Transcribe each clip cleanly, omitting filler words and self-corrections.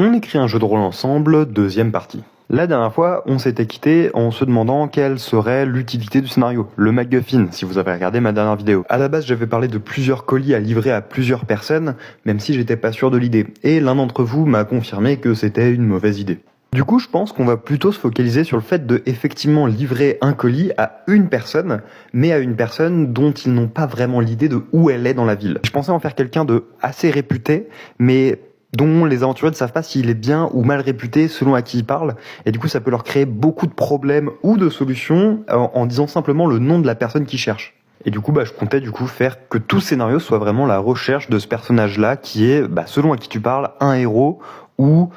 On écrit un jeu de rôle ensemble, deuxième partie. La dernière fois, on s'était quitté en se demandant quelle serait l'utilité du scénario, le MacGuffin, si vous avez regardé ma dernière vidéo. À la base, j'avais parlé de plusieurs colis à livrer à plusieurs personnes, même si j'étais pas sûr de l'idée. Et l'un d'entre vous m'a confirmé que c'était une mauvaise idée. Du coup, je pense qu'on va plutôt se focaliser sur le fait de effectivement livrer un colis à une personne, mais à une personne dont ils n'ont pas vraiment l'idée de où elle est dans la ville. Je pensais en faire quelqu'un de assez réputé, mais dont les aventuriers ne savent pas s'il est bien ou mal réputé selon à qui ils parlent, et du coup ça peut leur créer beaucoup de problèmes ou de solutions en disant simplement le nom de la personne qu'ils cherchent. Et du coup, je comptais faire que tout scénario soit vraiment la recherche de ce personnage-là qui est, selon à qui tu parles, un héros ou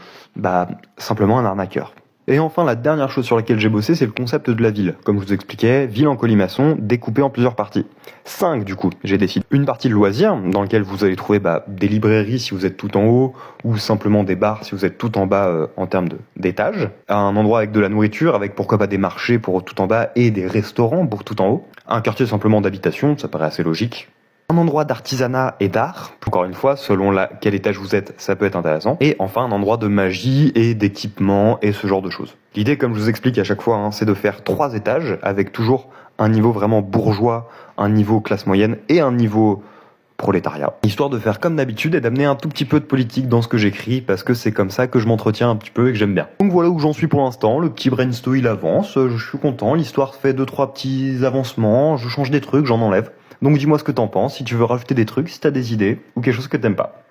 simplement un arnaqueur. Et enfin, la dernière chose sur laquelle j'ai bossé, c'est le concept de la ville. Comme je vous expliquais, ville en colimaçon, découpée en plusieurs parties. 5 du coup, j'ai décidé. Une partie de loisirs, dans laquelle vous allez trouver des librairies si vous êtes tout en haut, ou simplement des bars si vous êtes tout en bas en termes d'étage. Un endroit avec de la nourriture, avec pourquoi pas des marchés pour tout en bas et des restaurants pour tout en haut. Un quartier simplement d'habitation, ça paraît assez logique. Un endroit d'artisanat et d'art, encore une fois, selon quel étage vous êtes, ça peut être intéressant. Et enfin, un endroit de magie et d'équipement et ce genre de choses. L'idée, comme je vous explique à chaque fois, c'est de faire 3 étages avec toujours un niveau vraiment bourgeois, un niveau classe moyenne et un niveau prolétariat. Histoire de faire comme d'habitude et d'amener un tout petit peu de politique dans ce que j'écris parce que c'est comme ça que je m'entretiens un petit peu et que j'aime bien. Donc voilà où j'en suis pour l'instant, le petit brainstorm il avance, je suis content, l'histoire fait 2-3 petits avancements, je change des trucs, j'en enlève. Donc dis-moi ce que t'en penses, si tu veux rajouter des trucs, si t'as des idées, ou quelque chose que t'aimes pas.